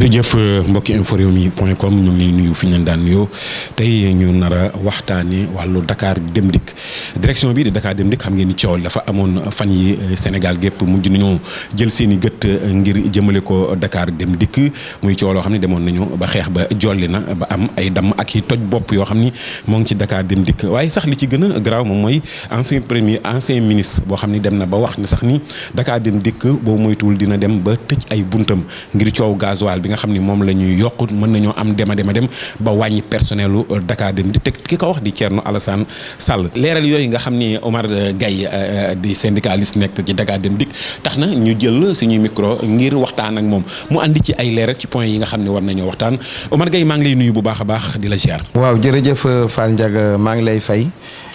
jërëjëf mbokki inforewmi.com ñu ngi nuyu fi ñu leen daan nuyoo tey ñu nar a waxtaanee wàllu Dakar Dem Dikk direction bi di Dakar Dem Dikk xam ngeen ni coow dafa amoon fan yi Sénégal gépp mujj nañoo jël seen i gët ngir jëmale ko Dakar Dem Dikk muy coow loo xam ne demoon nañu ba xeex ba jolli na ba am ay damm ak i toj bopp yoo xam ni moo ngi ci Dakar Dem Dikk waaye sax li ci gën a garaaw moom mooy ancien ministre boo xam ni dem na ba wax ne sax ni Dakar Dem Dikk boo moytuwul dina dem ba tëj ay buntam ngir coow gasoil bi nga xam ni moom la ñuy yokk mën nañoo am dem ba wàññi personnelu Dakar Dem Dikk te ki ko wax di Thierno Alassane Sall leeral yooyu nga xam ni Omar Gaye di syndicaliste nekk ci Dakar Dem Dikk tax na ñu jël suñuy micro ngir waxtaan ak moom mu andi ci ay leeral ci point yi nga xam ne war nañoo waxtaan Omar Gaye maa ngi lay nuyu bu baax a baax di la ziar. waaw jërëjëf Fall Ndiaga maa ngi lay fay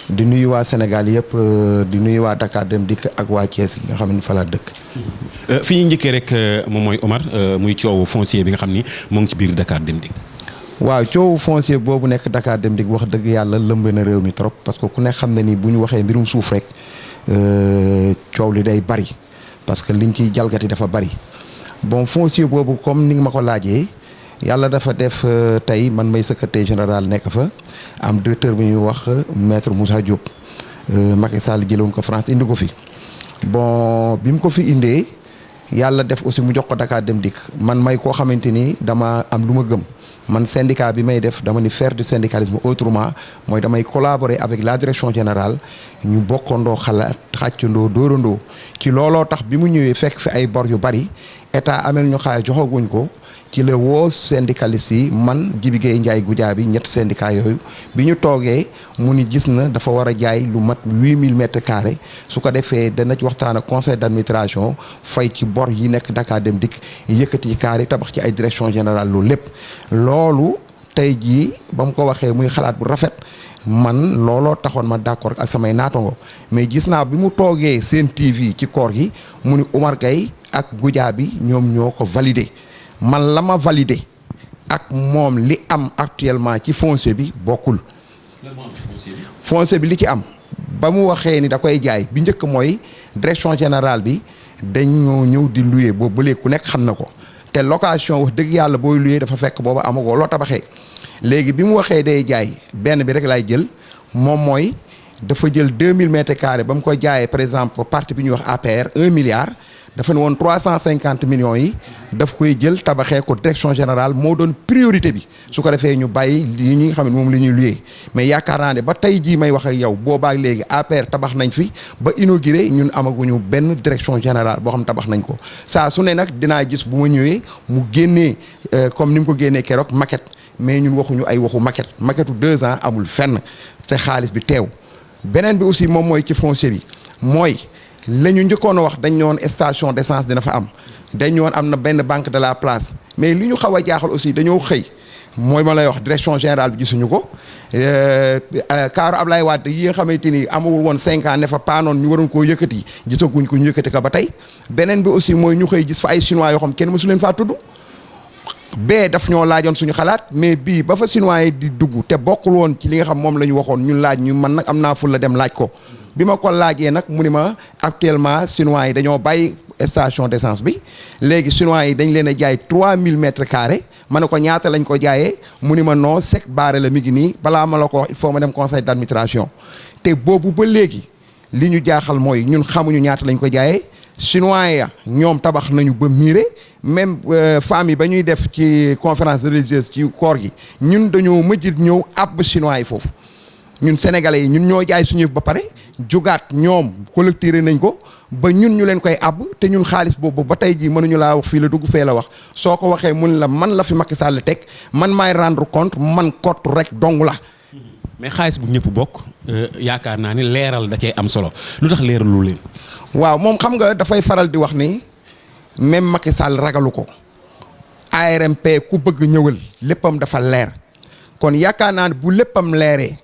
di nuyu waa Sénégal yëpp di nuyu waa Dakar Dem Dikk ak waa Thiès gi nga xam ne fa laa dëkk. fi ñu njëkkee rek moom mooy Omar muy coowu foncier bi nga xam ni moo ngi ci biir Dakar Dem Dikk. waaw coowu foncier boobu nekk Dakar Dem Dikk wax dëgg yàlla lëmb na réew mi trop parce que ku ne xam ne ni bu ñu waxee mbirum suuf rek coow li day bari parce que liñ ciy jalgati dafa bari bon foncier boobu comme ni nga ma ko laajee. yàlla dafa def tey man may secrétaire général nekk fa am directeur bu ñuy wax maître Moussa Diop Macky Sall jëloon ko France indi ko fi bon bi mu ko fi indee yàlla def aussi mu jox ko Dakar Dem Dikk man may koo xamante ni dama am lu ma gëm man syndicat bi may def dama ni faire du syndicalisme autrement mooy damay collaborer avec la direction générale ñu bokkandoo xalaat xàccandoo dóorandoo ci looloo tax bi mu ñëwee fekk fi ay bor yu bari état amel ñu xaalis joxaguñ ko ci la woo syndicaliste yi man Djibi Gueye Ndiaye Goudiaby ñett syndicat yooyu bi ñu toogee mu ni gis na dafa war a jaay lu mat 8000 mètres carrés su ko defee dana ci waxtaan ak conseil d'administration fay ci bor yi nekk Dakar Dem Dikk yëkkati ci carré tabax ci ay direction générale loolu lépp loolu tey jii ba mu ko waxee muy xalaat bu rafet man looloo taxoon ma d'accord ak samay naatango mais gis naa bi mu toogee seen TV ci koor gi mu ni Omar Gaye ak Goudiaby ñoom ñoo ko validé man la ma validé ak moom li am actuellement ci foncier bi bokkul. foncier bi li ci am ba mu waxee ni da koy jaay bi njëkk mooy direction générale bi dañoo ñëw di louer boobu ba léegi ku nekk xam na ko te location wax dëgg yàlla booy louer dafa fekk booba amagoo loo tabaxee léegi bi mu waxee day jaay benn bi rek laay jël moom mooy dafa jël 2000 mètres carrés ba mu ko jaayee par exemple parti bi ñuy wax APR 1 milliard. dafa ne woon 350 millions yi daf koy jël tabaxee ko direction générale moo doon priorité bi su ko defee ñu bàyyi li ñi nga xam ne moom la ñuy luyee mais yaakaar naa ne ba tey jii may wax ak yow boobaak léegi APR tabax nañ fi ba inauguré ñun amaguñu benn direction générale boo xam tabax nañ ko saa su ne nag dinaa gis bu ma ñëwee mu génnee comme ni mu ko génnee keroog maquette mais ñun waxuñu ay waxu maquette u 2 ans amul fenn te xaalis bi teew beneen bi aussi moom mooy ci foncier bi mooy la ñu njëkkoon a wax dañ ñoon station d'essence dina fa am dañ ñoon am na benn banque de la place mais li ñu xaw a jaaxal aussi dañoo xëy mooy ma lay wax direction générale bi gisuñu ko kaaru Ablaye Wade yi nga xamante ni amawul woon 5 ans ne fa paanoon ñu waroon koo yëkkati gisaguñ ko ñu yëkkati ko ba tey beneen bi aussi mooy ñu xëy gis fa ay chinois yoo xam kenn mësu leen faa tudd bee daf ñoo laajoon suñu xalaat mais bii ba fa chinois yi di dugg te bokkul woon ci li nga xam moom la ñu waxoon ñun laaj ñu man nag am naa ful la dem laaj ko bi ma ko laajee nag mu ni ma actuellement chinois yi dañoo bàyyi station d'essence bi léegi chinois yi dañ leen a jaay 3000 mètres carrés ma ne ko ñaata lañ ko jaayee mu ni ma non sec barré la mi ngi nii balaa ma la ko wax il faut ma dem conseil d'administration te boobu ba léegi li ñu jaaxal mooy ñun xamuñu ñaata lañ ko jaayee chinois ya ñoom tabax nañu ba miire même femmes yi ba ñuy def ci conférence religieuse ci koor gi ñun dañoo mujj ñëw àbb chinois yi foofu ñun sénégalais yi ñun ñoo jaay suñu ba pare jugaat ñoom collecté nañ ko ba ñun ñu leen koy àbb te ñun xaalis boobu ba tey jii mënuñu laa wax fii la dugg fee la wax soo ko waxee mun la man la fi Macky Sall teg man maay rendre compte man kott rek dong la. mais xaalis bu ñëpp bokk yaakaar naa ni leeral da cay am solo lu tax leeralu leen. waaw moom xam nga dafay faral di wax ni même Macky Sall ragalu ko ARMP ku bëgg ñëwal léppam dafa leer kon yaakaar naa ne bu léppam leeree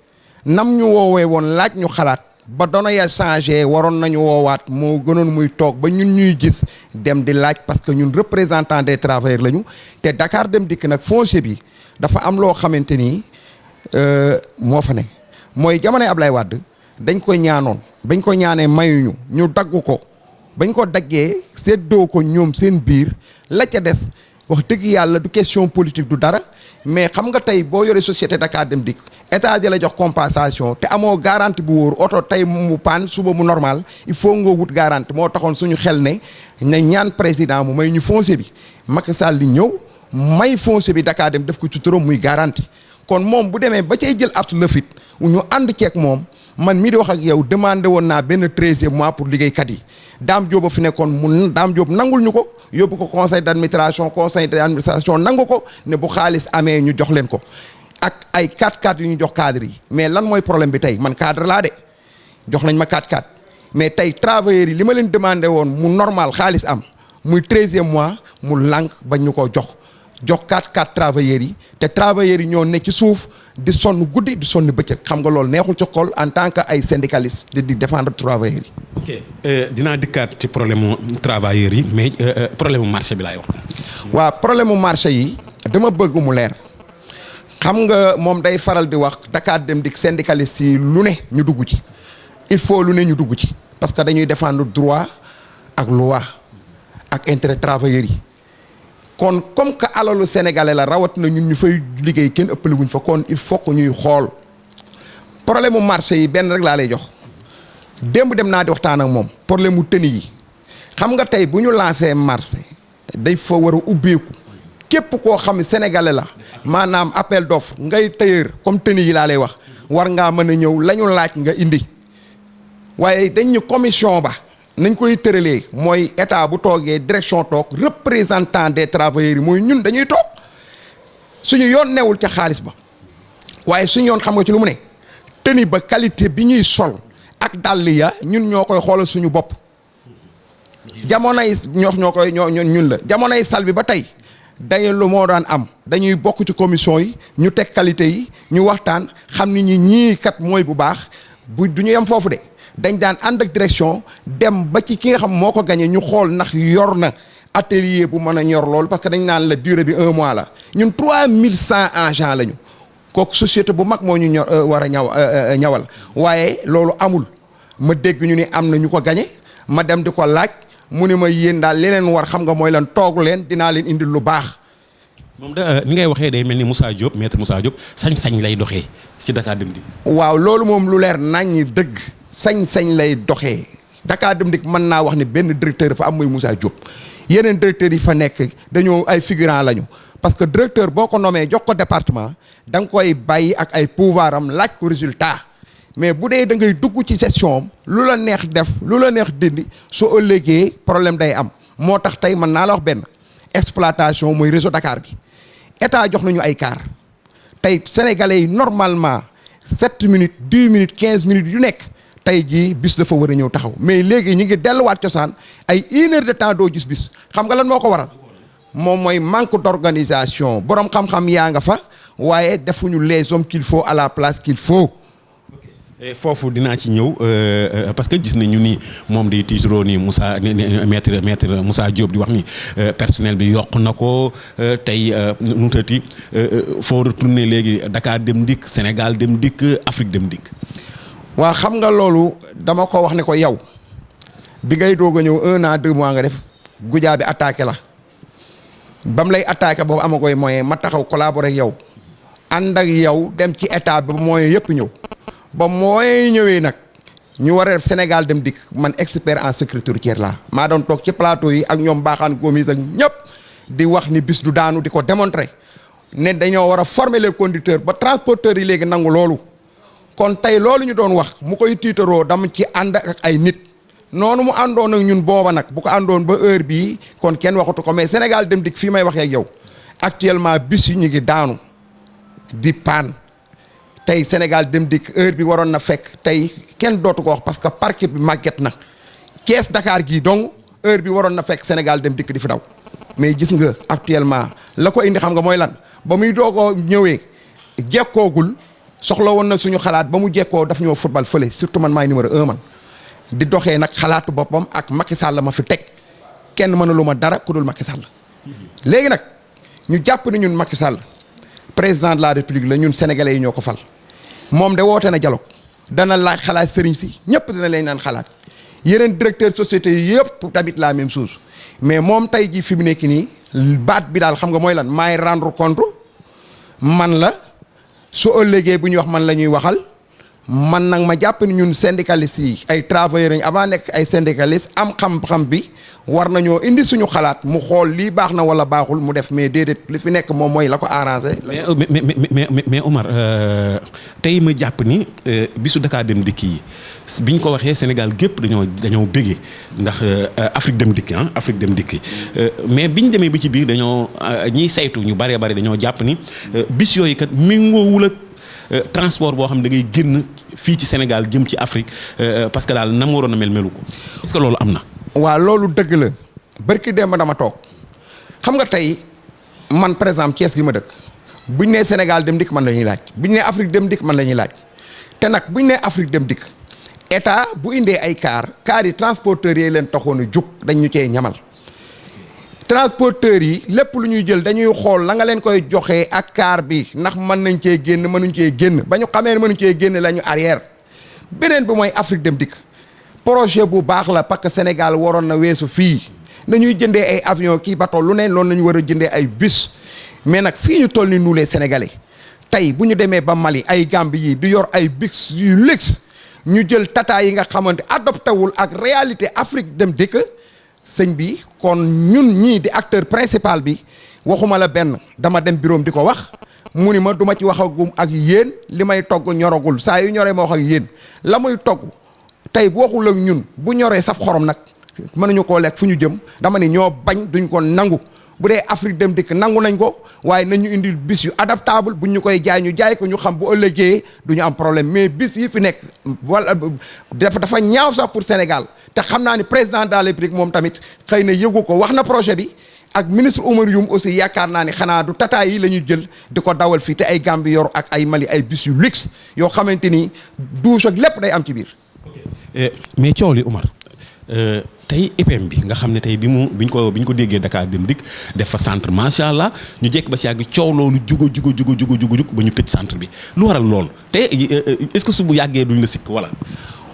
nam ñu woowee woon laaj ñu xalaat ba doona ya changé waroon nañu woowaat moo gënoon muy toog ba ñun ñuy gis dem di laaj parce que ñun représentant des travailleurs lañu te Dakar Dem Dikk nag foncier bi dafa am loo xamante ni moo fa ne mooy jamonoy Ablaye Wade dañ ko ñaanoon bañ ko ñaanee mayuñu ñu dagg ko bañ ko daggee séddoo ko ñoom seen biir la ca des wax dëgg yàlla du question politique du dara mais xam nga tey boo yoree société Dakar Dem Dikk état di la jox compensation te amoo garantie bu wóor oto tey mu paan suba mu normal il faut nga wut garantie moo taxoon suñu xel ne ñaan président mu may ñu foncier bi Macky Sall li ñëw may foncier bi Dakar Dem def ko ci turam muy garantie kon moom bu demee ba cay jël at lëfit ñu ànd ceeg moom man mii di wax ak yow demandé woon naa benn 13e mois pour liggéeykat yi Dame Diop a fi nekkoon Dame Diop nangul ñu ko yóbbu ko conseil d'administration nangu ko ne bu xaalis amee ñu jox leen ko ak ay 4x4 yu ñu jox cadre yi mais lan mooy problème bi tey man cadre laa de jox nañ ma 4x4 mais tey travailleurs yi li ma leen demandé woon mu normal xaalis am muy 13e mois mu lànk ba ñu ko jox 4x4 travailleurs yi te travailleurs yi ñoo ne ci suuf di sonn guddi di sonn bëccëg xam nga loolu neexul ci xol en tant que ay syndicaliste di défendre travailleurs yi. ok dinaa dikkaat ci problème mu travailleurs yi mais problème mu marché bi laay wax. waaw problème mu marché yi dama bëgg mu leer xam nga moom day faral di wax Dakar Dem Dikk syndicaliste yi lu ne ñu dugg ci il faut lu ne ñu dugg ci parce que dañuy défendre droit ak loi ak intérêt travailleurs yi. kon comme que alalu sénégalais la rawat na ñun ñu fay liggéey kenn ëppale wuñ fa kon il faut que ñuy xool problème mu marché yi benn rek laa lay jox démb dem naa di waxtaan ak moom problème mu tenue yi xam nga tey bu ñu lancé marché day fa war a ubbeeku képp koo xam ne sénégalais la maanaam appel d'offre ngay tailleur comme tenue yi laa lay wax war ngaa mën a ñëw la ñu laaj nga indi waaye dañ ñu commission ba nañ koy tëralee mooy état bu toogee direction toog représentant des travailleurs yi mooy ñun dañuy toog suñu yoon newul ca xaalis ba waaye suñu yoon xam nga ci lu mu ne tenue ba qualité bi ñuy sol ak dàll ya ñun ñoo koy xoolal suñu bopp jamonoy ñun la jamonoy sal bi ba tey dañu lu moo daan am dañuy bokk ci commission yi ñu teg qualité yi ñu waxtaan xam ni ñii kat mooy bu baax bu du ñu yem foofu de dañ daan ànd ak direction dem ba ci ki nga xam moo ko gagné ñu xool ndax yor na atelier bu mën a ñor lool parce que dañ naan la durée bi 1 mois la ñun 3100 agents lañu kooku société bu mag moo ñu ñor war a ñawal waaye loolu amul ma dégg ñu ni am na ñu ko gagné ma dem di ko laaj mu ne ma yéen daal li leen war xam nga mooy lan toog leen dinaa leen indil lu baax. moom da ni ngay waxee day mel ni Moussa Diop maître Moussa Diop sañ-sañ lay doxee ci Dakar Dem Dikk. waaw loolu moom lu leer naññi dëgg. sañ-sañ lay doxee Dakar Dem Dikk mën naa wax ne benn directeur fa am mooy Moussa Diop yeneen directeurs yi fa nekk dañoo ay figurants lañu parce que directeur boo ko nommé jox ko département da nga koy bàyyi ak ay pouvoir am laaj ko résultat mais bu dee da ngay dugg ci gestion lu la neex def lu la neex dindi soo ëllëgee problème day am moo tax tey mën naa la wax benn exploitation mooy réseau Dakar bi état jox nañu ay car tey sénégalais yi normalement 7 minutes 10 minutes 15 minutes yu nekk. tey jii bis dafa war a ñëw taxaw mais léegi ñu ngi delluwaat cosaan ay 1 heure de temps doo gis bis xam nga lan moo ko waral moom mooy manque d'organisation borom xam-xam yaa nga fa waaye defuñu les hommes qu'il faut à la place qu'il faut. foofu dinaa ci ñëw parce que gis nañu ni moom di tiitaroo ni Moussa maître Moussa Diop di wax ni personnel bi yokk na ko tey nu mu tëddee foo retourner léegi Dakar Dem Dikk Sénégal Dem Dikk Afrique Dem Dikk. waa xam nga loolu dama ko wax ne ko yow bi ngay doog a ñëw 1 an 2 mois nga def Goudia bi attaqué la ba mu lay attaqué boobu ama koy moyen ma taxaw collaborer ak yow ànd ak yow dem ci état bi ba moyen yëpp ñëw ba moyen ñëwee nag ñu war a def Sénégal Dem Dikk man expert en sécurité routière la maa doon toog ci plateau yi ak ñoom baaxaan gomis ak ñëpp di wax ni bis du daanu di ko démontrer ne dañoo war a former les conducteurs ba transporteurs yi léegi nangu loolu. kon tey loolu ñu doon wax mu koy tiitaroo dama ci ànd ak ay nit noonu mu àndoon ak ñun booba nag bu ko àndoon ba heure bii kon kenn waxatu ko mais Sénégal Dem Dikk fii may waxee ak yow actuellement bis yi ñu ngi daanu di paan tey Sénégal Dem Dikk heure bi waroon na fekk tey kenn dootu ko wax parce que parc bi màgget na kees Dakar gii donc heure bi waroon na fekk Sénégal Dem Dikk di fi daw mais gis nga actuellement la ko indi xam nga mooy lan ba muy doogoo ñëwee jekkoogul soxla woon na suñu xalaat ba mu jekkoo daf ñoo football fële surtout man maay numéro 1 man di doxee nag xalaatu boppam ak Macky Sall ma fi teg kenn mënalu ma dara ku dul Macky Sall léegi nag ñu jàpp ni ñun Macky Sall président de la République la ñun sénégalais yi ñoo ko fal moom de woote na dialogue dana laaj xalaat sëriñ si ñëpp dina leen naan xalaat yeneen directeur société yi yëpp tamit la même chose mais moom tey jii fi mu nekk nii baat bi daal xam nga mooy lan maay rendre compte man la su ëllëgee bu ñuy wax man la ñuy waxal man nag ma jàpp ni ñun syndicalistes yi ay travailleurs yi avant nekk ay syndicalistes am xam-xam bi war nañoo indi suñu xalaat mu xool lii baax na wala baaxul mu def mais déedéet li fi nekk moom mooy la ko arrangé. mais Omar tey ma jàpp ni bisu Dakar Dem Dikk yi biñ ko waxee Sénégal gépp dañoo bégee ndax Afrique Dem Dikk Afrique Dem Dikk mais biñ demee bi ci biir dañoo ñiy saytu ñu baree bari dañoo jàpp ni bis yooyu kat méngoowul ak transport boo xam ne da ngay génn fii ci Sénégal jëm ci Afrique parce que daal na mu waroon a melu ko est-ce que loolu am na. waaw loolu dëgg la barki démb dama toog xam nga tey man par exemple Thiès gi ma dëkk buñ nee Sénégal Dem Dikk man la ñuy laaj buñ nee Afrique Dem Dikk man la ñuy laaj te nag buñ nee Afrique Dem Dikk état bu indee ay car yi transporteurs yi leen taxoon a jug dañ ñu cee ñamal. transporteurs yi lépp lu ñuy jël dañuy xool la nga leen koy joxee ak car bi ndax mën nañ cee génn mënuñ cee génn ba ñu xamee ne mënuñ cee génn la ñu arrière beneen bi mooy Afrique Dem Dikk projet bu baax la parce que Sénégal waroon na weesu fii nañuy jëndee ay avion kii bateau lu ne loolu nañu war a jëndee ay bus mais nag fii ñu toll ni nous les Sénégalais tey bu ñu demee ba Mali ay Gambie yi du yor ay bus yu luxe ñu jël tata yi nga xamante adopté wul ak réalité Afrique Dem Dikk sëñ bi kon ñun ñii di acteur principal bi waxuma la benn dama dem bureau di ko wax mu ni ma du ma ci waxagum ak yéen li may togg ñoragul saa yu ñoree ma wax ak yéen la muy togg tey bu waxul ak ñun bu ñoree saf xorom nag mënuñu koo lekk fu ñu jëm dama ni ñoo bañ duñ ko nangu bu dee Afrique Dem Dikk nangu nañ ko waaye nañu indil bis yu adaptable buñ ñu koy jaay ñu jaay ko ñu xam bu ëllëgee du ñu am problème mais bis yi fi nekk wala dafa ñaaw sax pour Sénégal te xam naa ni président de la République moom tamit xëy na yëgu ko wax na projet bi ak ministre Oumar Youm aussi yaakaar naa ni xanaa du tata yi la ñuy jël di ko dawal fii te ay Gambie yor ak ay Mali ay bis yu luxe yoo xamante ni douche ak lépp day am ci biir. mais coow li Omar tey IPM bi nga xam ne tey biñ ko déggee Dakar Dem Dikk def fa centre macha allah ñu jekk ba si yàgg coow loolu jugo ba ñu tëj centre bi lu waral lool te est-ce que su bu yàggee duñ la sikk wala.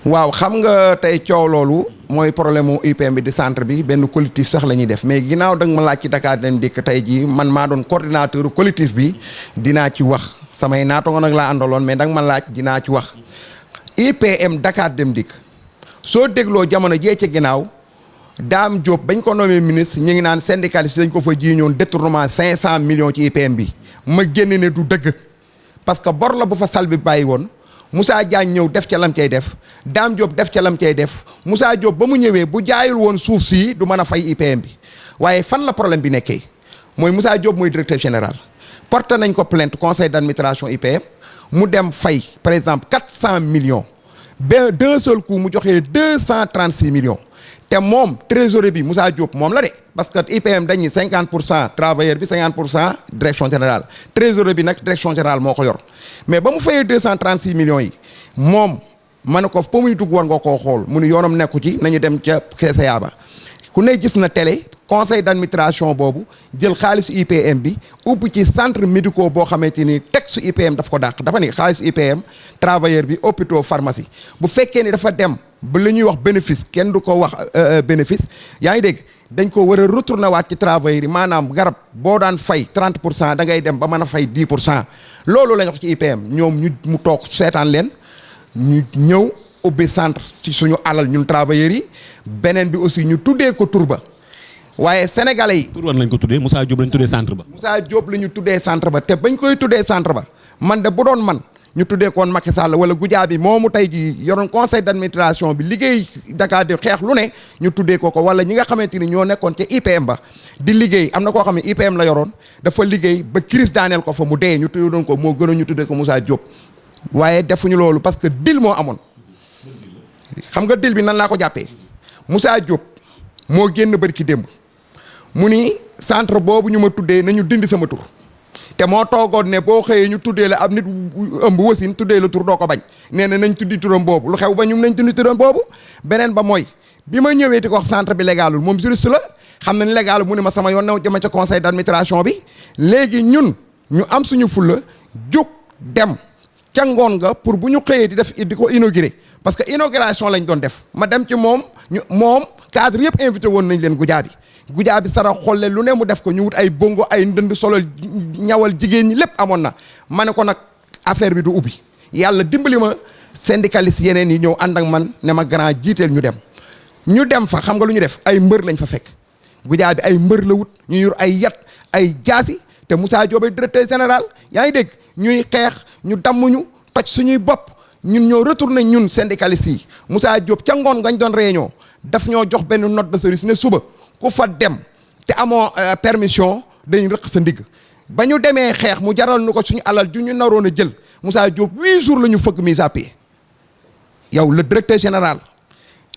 waaw xam nga tey coow loolu mooy problème mu IPM bi di centre bi benn collectif sax la ñuy def mais ginnaaw da nga ma laaj ci Dakar Dem Dikk tey jii man maa doon coordinateur collectif bi dinaa ci wax samay naataango nag laa àndaloon mais da nga ma laaj dinaa ci wax IPM Dakar Dem Dikk soo dégloo jamono jee ci ginnaaw Dame Diop bañ ko nommé ministre ñu ngi naan syndicaliste dañ ko fa jiiñoon détournement 500 millions ci IPM bi ma génn ne du dëgg parce que bor la bu fa sal bi bàyyi woon Moussa Diagne ñëw def ca lam cay def Dame Diop def ca lam cay def Moussa Diop ba mu ñëwee bu jaayul woon suuf si du mën a fay IPM bi waaye fan la problème bi nekkee mooy Moussa Diop mooy directeur général porté nañ ko plainte conseil d'administration IPM mu dem fay par exemple 400 millions ba d'un seul coup mu joxee 236 millions te moom trésorier bi Moussa Diop moom la de parce que IPM dañuy 50% travailleur bi 50% direction générale trésorier bi nag direction générale moo ko yor mais ba mu fayee 236 millions yi moom ma ne ko fa muy dugg war nga koo xool mu ni yoonam nekku ci nañu dem ca CCA ba ku ne gis na télé conseil d'administration boobu jël xaalisu IPM bi ubbi ci centre médicaux boo xamante ni texte IPM daf ko dàq dafa ni xaalisu IPM travailleur bi hôpitaux pharmacie bu fekkee ni dafa dem ba la ñuy wax bénéfice kenn du ko wax bénéfice yaa ngi dégg dañ ko war a retourner waat ci travailleurs yi maanaam garab boo daan fay 30% da ngay dem ba mën a fay 10% loolu la ñu wax ci IPM ñoom mu toog seetaan leen ñu ñëw ubbi centre ci suñu alal ñun travailleurs yi beneen bi aussi ñu tuddee ko turba waaye sénégalais yi. tur war lañ ko tuddee Moussa Diop lañ tuddee centre ba. Moussa Diop la ñu tuddee centre ba te bañ koy tuddee centre ba man de bu doon man ñu tuddee koon Macky Sall wala Goudiaby moomu tey ji yoroon conseil d'administration bi liggéey Dakar di xeex lu ne ñu tuddee ko wala ñi nga xamante ni ñoo nekkoon ca IPM ba di liggéey am na koo xam ne IPM la yoroon dafa liggéey ba crise daaneel ko fa mu dee ñu tuddee doon ko moo gënoon ñu tuddee ko Moussa Diop waaye defuñu loolu parce que deal moo amoon xam nga deal bi nan laa ko jàppee Moussa Diop moo génn bërki démb mu ni centre boobu ñu ma tuddee nañu dindi sama tur te moo toogoon ne boo xëyee ñu tuddee la ab nit ëmb wasin tuddee la tur doo ko bañ nee na nañ tuddi turam boobu lu xew ba ñu nañ tuddi turam boobu beneen ba mooy bi ma ñëwee di ko wax centre bi légalul moom juriste la xam na ni légalul mu ne ma sama yoon na jëma ca conseil d'administration bi léegi ñun ñu am suñu fulla jóg dem ca ngoon nga pour bu ñu xëyee di ko inaugurer parce que inauguration lañ doon def ma dem ci moom cadre yëpp invité woon nañ leen Goudiaby gujaa bi sara xolle lu ne mu def ko ñu wut ay bongo ay ndënd solo ñawal jigéen ñi lépp amoon na ma ne ko nag affaire bi du ubbi yàlla dimbali ma syndicaliste yeneen yi ñëw ànd ak man ne ma grand jiiteel ñu dem fa xam nga lu ñu def ay mbër lañ fa fekk gujaa bi ay mbër la wut ñu yor ay yat ay jaasi te Moussa Diop ay directeur général yaa ngi dégg ñuy xeex ñu dammuñu toj suñuy bopp ñun ñoo retourné ñun syndicalistes yi Moussa Diop ca ngoon ngañ doon réunion daf ñoo jox benn note de service ne suba ku fa dem te amoo permission dañ rëq sa ndigg ba ñu demee xeex mu jaral nu ko suñu alal ju ñu naroon a jël Moussa Diop 8 jours la ñu fëgg mise à pied yow le directeur général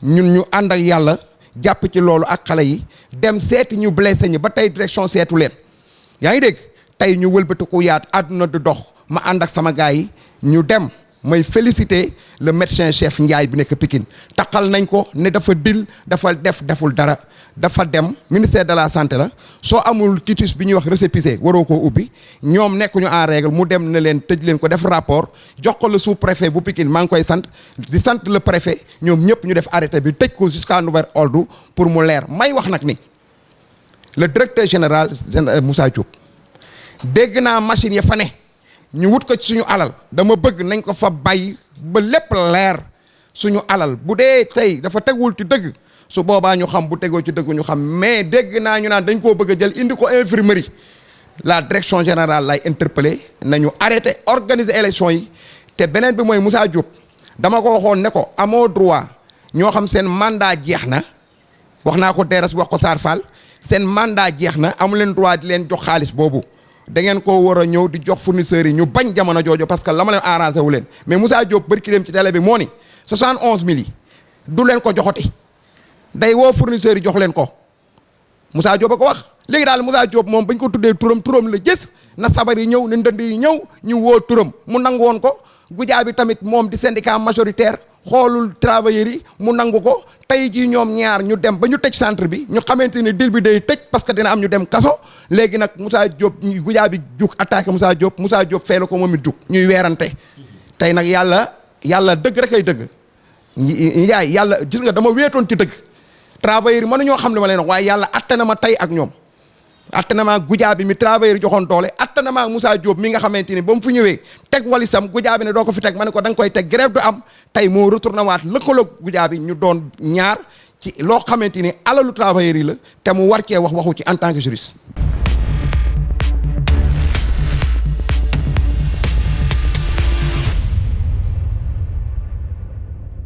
ñun ñu ànd ak yàlla jàpp ci loolu ak xale yi dem seeti ñu blessé ñi ba tey direction seetu leen yaa ngi dégg tey ñu wëlbatiku yaat àdduna di dox ma ànd ak sama gars yi ñu dem may féliciter le médecin chef Ndiaye bi nekk Pikine taqal nañ ko ne dafa dil dafa deful dara dafa dem ministère de la santé la soo amul quitus bi ñuy wax récépissé waroo koo ubbi ñoom nekkuñu en règle mu dem ne leen tëj leen ko def rapport jox ko le sous-préfet bu Pikine maa ngi koy sant di sant le préfet ñoom ñëpp ñu def arrêté bi tëj ko jusqu'à nouvel ordre pour mu leer may wax nag ni le directeur général Moussa Diop dégg naa machine ya fa ne ñu wut ko ci suñu alal dama bëgg nañ ko fa bàyyi ba lépp leer suñu alal bu dee tey dafa tegul ci dëgg su boobaa ñu xam bu tegoo ci dëgg ñu xam mais dégg naa ñu naan dañ koo bëgg a jël indi ko infirmerie la direction générale lay interpellé nañu arrêté organiser élection yi te beneen bi mooy Moussa Diop dama ko waxoon ne ko amoo droit ñoo xam seen mandat jeex na wax naa ko DRS wax ko Sarr Fall seen mandat jeex na amu leen droit di leen jox xaalis boobu da ngeen ko war a ñëw di jox fournisseurs yi ñu bañ jamono joojo parce que la ma leen arrangé wu leen mais Moussa Diop bërki dem ci télé bi moo ni 71 000 yi du leen ko joxoti day woo fournisseurs yi jox leen ko Moussa Diop a ko wax léegi daal Moussa Diop moom bañ ko tuddee turam la gis na sabar yi ñëw na ndënd yi ñëw ñu woo turam mu nangu woon ko gujaa bi tamit moom di syndicat majoritaire xoolul travailleurs yi mu nangu ko tey jii ñoom ñaar ñu dem ba ñu tëj centre bi ñu xamante ni dil bi day tëj parce que dina am ñu dem kaso léegi nag Moussa Diop gujaa bi jug attaqué Moussa Diop feelu ko moom it jug ñuy weerante tey nag yàlla dëgg rek ay dëgg Ndiaye yàlla gis nga dama weetoon ci dëgg travailleurs yi mënuñoo xam li ma leen wax waaye yàlla atte na ma tey ak ñoom atte na ma gujaa bi mi travailleurs yi joxoon doole atte na ma Moussa Diop mi nga xamante ni ba mu fu ñëwee teg walisam gujaa bi ne doo ko fi teg ma ne ko da nga koy teg grève du am tey moo retourné waat lëkkaloog gujaa bi ñu doon ñaar ci loo xamante ni alalu travailleurs yi la te mu war cee waxu ci en tant que juriste